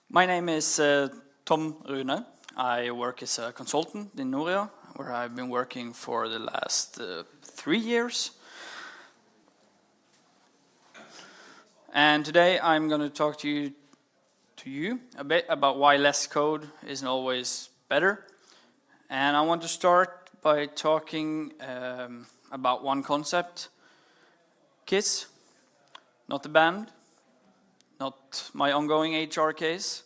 My name is Tom Rune. I work as a consultant in Noria, where I've been working for the last 3 years. And today I'm going to talk to you a bit about why less code isn't always better. And I want to start by talking about one concept. KISS, not the band, not my ongoing HR case.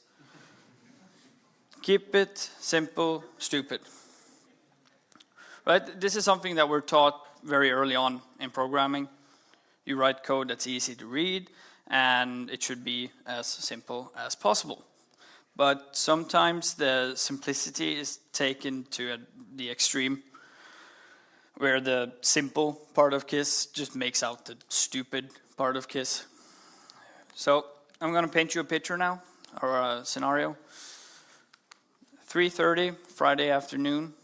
Keep it simple, stupid. Right? This is something that we're taught very early on in programming. You write code that's easy to read, and it should be as simple as possible. But sometimes the simplicity is taken to the extreme, where the simple part of KISS just makes out the stupid part of KISS. So I'm going to paint you a picture now, or a scenario. 3:30 Friday afternoon.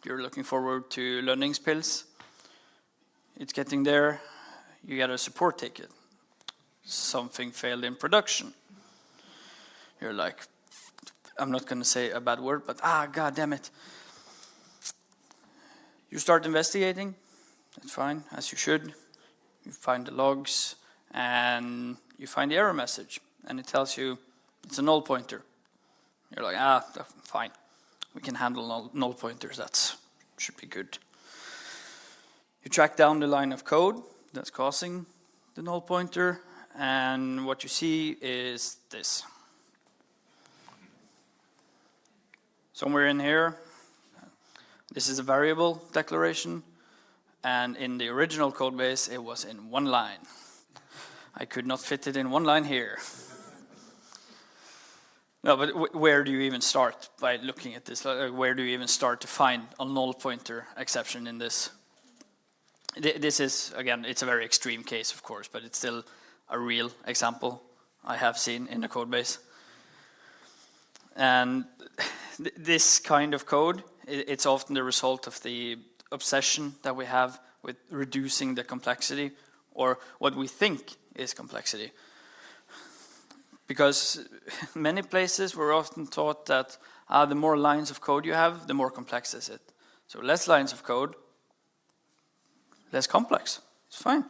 You're looking forward to lønningspils. It's getting there. You get a support ticket. Something failed in production. You're like, I'm not going to say a bad word, but god damn it. You start investigating. That's fine, as you should. You find the logs, and you find the error message, and it tells you it's a null pointer. You're like, fine. We can handle null pointers. That should be good. You track down the line of code that's causing the null pointer, and what you see is this. Somewhere in here, this is a variable declaration, and in the original code base, it was in one line. I could not fit it in one line here. No, but where do you even start by looking at this? Where do you even start to find a null pointer exception in this? This is, again, it's a very extreme case, of course, but it's still a real example I have seen in the code base. And this kind of code, it's often the result of the obsession that we have with reducing the complexity, or what we think is complexity. Because many places we're often taught that the more lines of code you have, the more complex is it. So less lines of code, less complex. It's fine.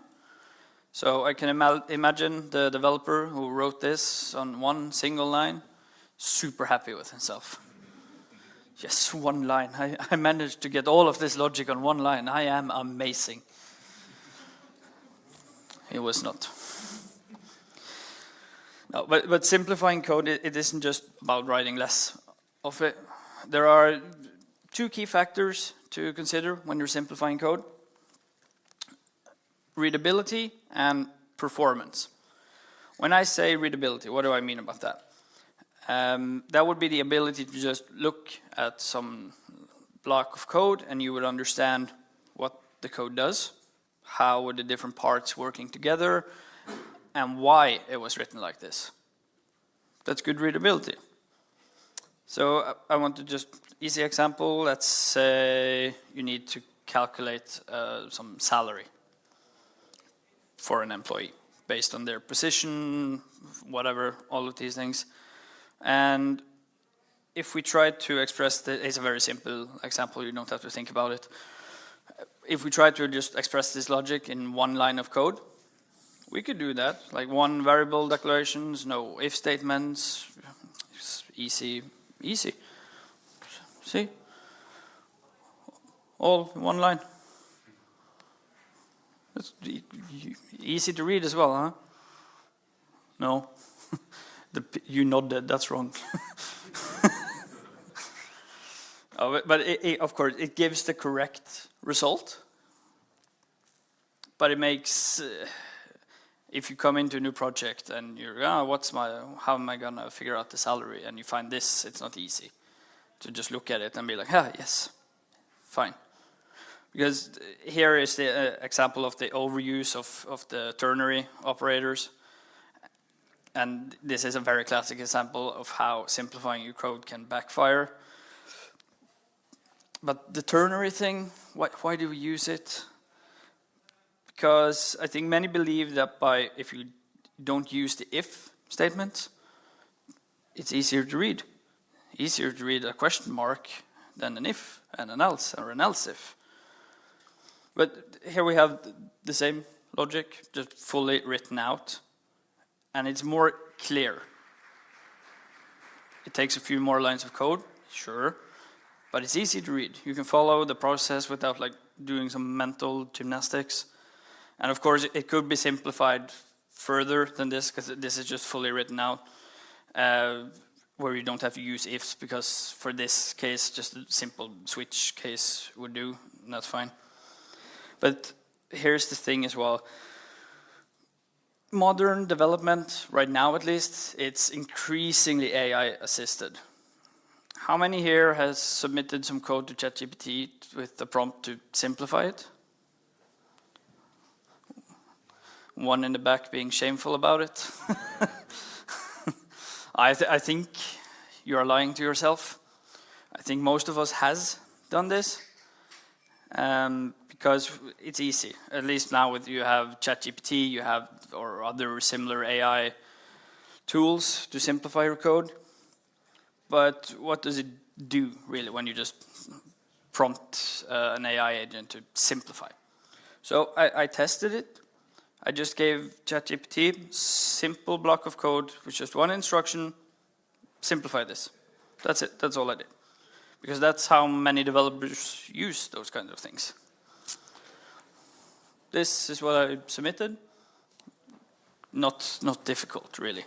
So I can imagine the developer who wrote this on one single line, super happy with himself. Yes, one line. I managed to get all of this logic on one line. I am amazing. It was not. No, but simplifying code, it isn't just about writing less of it. There are two key factors to consider when you're simplifying code. Readability and performance. When I say readability, what do I mean about that? That would be the ability to just look at some block of code and you would understand what the code does, how are the different parts working together, and why it was written like this. That's good readability. So I want to just, easy example, let's say you need to calculate some salary for an employee based on their position, whatever, all of these things. And if we try to express it's a very simple example, you don't have to think about it. If we try to just express this logic in one line of code, we could do that, like one variable declarations, no if statements, easy. See? All in one line. That's easy to read as well, huh? No. You nodded, that's wrong. But of course, it gives the correct result. But it makes... if you come into a new project and you're, how am I gonna figure out the salary? And you find this, it's not easy to just look at it and be like, yes, fine. Because here is the example of the overuse of the ternary operators. And this is a very classic example of how simplifying your code can backfire. But the ternary thing, why do we use it? Because I think many believe that if you don't use the if statement, it's easier to read. Easier to read a question mark than an if and an else or an else if. But here we have the same logic, just fully written out, and it's more clear. It takes a few more lines of code, sure, but it's easy to read. You can follow the process without like doing some mental gymnastics. And of course, it could be simplified further than this, because this is just fully written out, where you don't have to use ifs, because for this case, just a simple switch case would do, and that's fine. But here's the thing as well. Modern development, right now at least, it's increasingly AI assisted. How many here has submitted some code to ChatGPT with the prompt to simplify it? One in the back being shameful about it. I think you are lying to yourself. I think most of us has done this. Because it's easy. At least now with you have ChatGPT, you have or other similar AI tools to simplify your code. But what does it do really when you just prompt an AI agent to simplify? So I tested it. I just gave ChatGPT simple block of code with just one instruction, simplify this. That's it. That's all I did. Because that's how many developers use those kinds of things. This is what I submitted. Not difficult, really.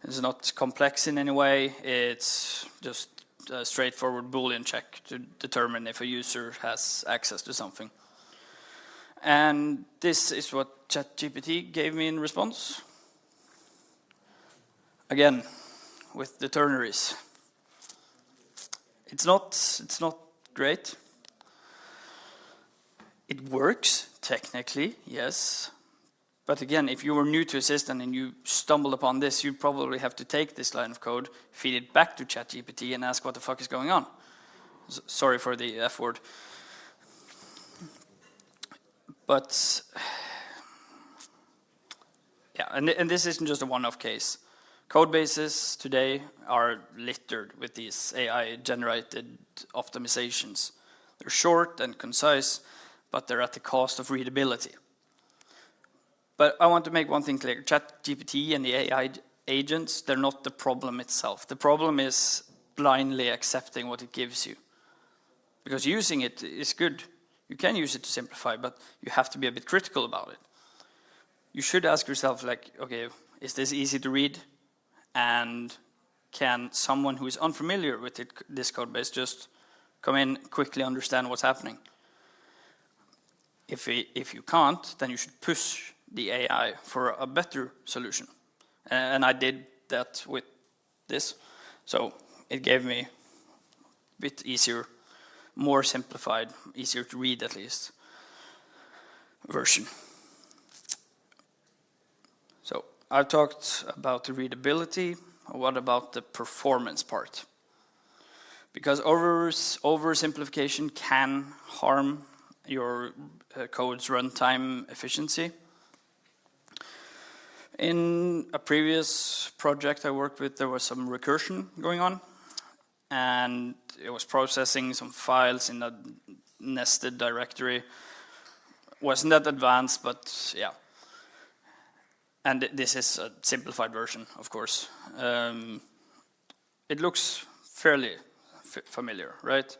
It's not complex in any way. It's just a straightforward Boolean check to determine if a user has access to something. And this is what ChatGPT gave me in response. Again, with the ternaries. It's not great. It works, technically, yes. But again, if you were new to Assistant and you stumbled upon this, you'd probably have to take this line of code, feed it back to ChatGPT and ask what the fuck is going on. Sorry for the F word. But, yeah, and this isn't just a one-off case. Code bases today are littered with these AI-generated optimizations. They're short and concise, but they're at the cost of readability. But I want to make one thing clear. ChatGPT and the AI agents, they're not the problem itself. The problem is blindly accepting what it gives you. Because using it is good. You can use it to simplify, but you have to be a bit critical about it. You should ask yourself, like, okay, is this easy to read? And can someone who is unfamiliar with this code base just come in, quickly understand what's happening? If you can't, then you should push the AI for a better solution. And I did that with this. So it gave me a bit easier, more simplified, easier to read at least, version. So I've talked about the readability. What about the performance part? Because oversimplification can harm your code's runtime efficiency. In a previous project I worked with, there was some recursion going on, and it was processing some files in a nested directory. Wasn't that advanced, but yeah. And this is a simplified version, of course. It looks fairly familiar, right?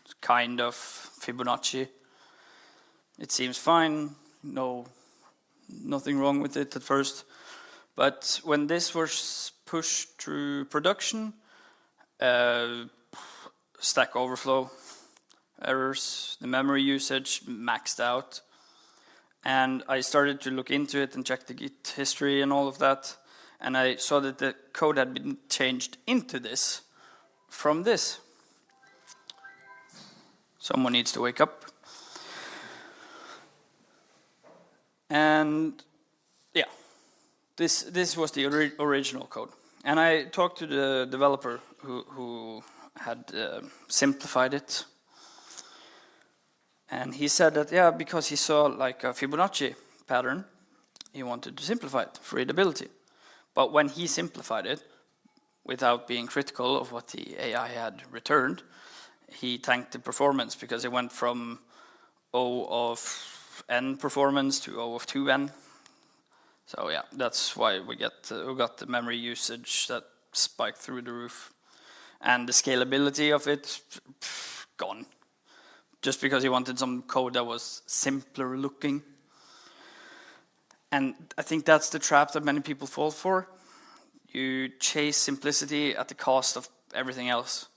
It's kind of Fibonacci. It seems fine, nothing wrong with it at first. But when this was pushed through production, Stack Overflow errors, the memory usage maxed out. And I started to look into it and check the Git history and all of that. And I saw that the code had been changed into this from this. Someone needs to wake up. And yeah, this was the original code. And I talked to the developer who had simplified it. And he said that, yeah, because he saw like a Fibonacci pattern, he wanted to simplify it for readability. But when he simplified it, without being critical of what the AI had returned. He tanked the performance because it went from O of n performance to O of 2n. So yeah, that's why we got the memory usage that spiked through the roof. And the scalability of it, gone. Just because he wanted some code that was simpler looking. And I think that's the trap that many people fall for. You chase simplicity at the cost of everything else.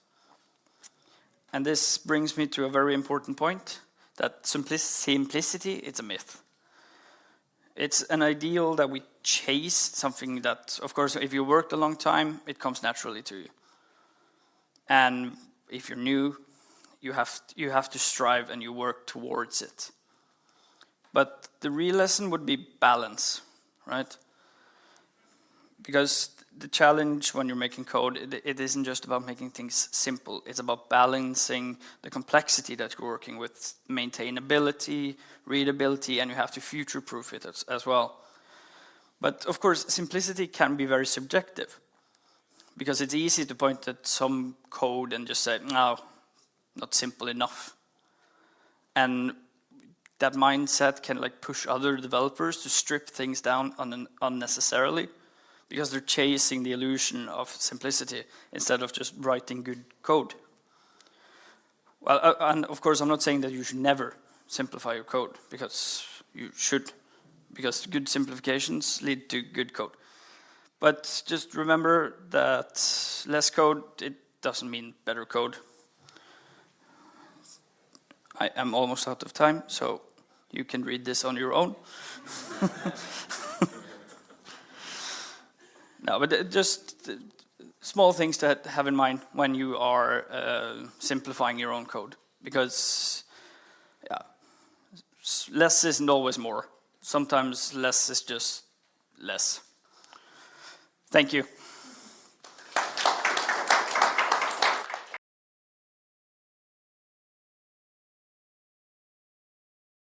And this brings me to a very important point, that simplicity, it's a myth. It's an ideal that we chase, something that, of course, if you worked a long time, it comes naturally to you. And if you're new, you have to strive and you work towards it. But the real lesson would be balance, right? Because the challenge when you're making code, it isn't just about making things simple. It's about balancing the complexity that you're working with, maintainability, readability, and you have to future-proof it as well. But of course, simplicity can be very subjective, because it's easy to point at some code and just say, no, not simple enough. And that mindset can like push other developers to strip things down unnecessarily, because they're chasing the illusion of simplicity instead of just writing good code. Well, and of course, I'm not saying that you should never simplify your code, because you should, because good simplifications lead to good code. But just remember that less code, it doesn't mean better code. I am almost out of time, so you can read this on your own. No, but just small things to have in mind when you are simplifying your own code. Because, yeah, less isn't always more. Sometimes less is just less. Thank you.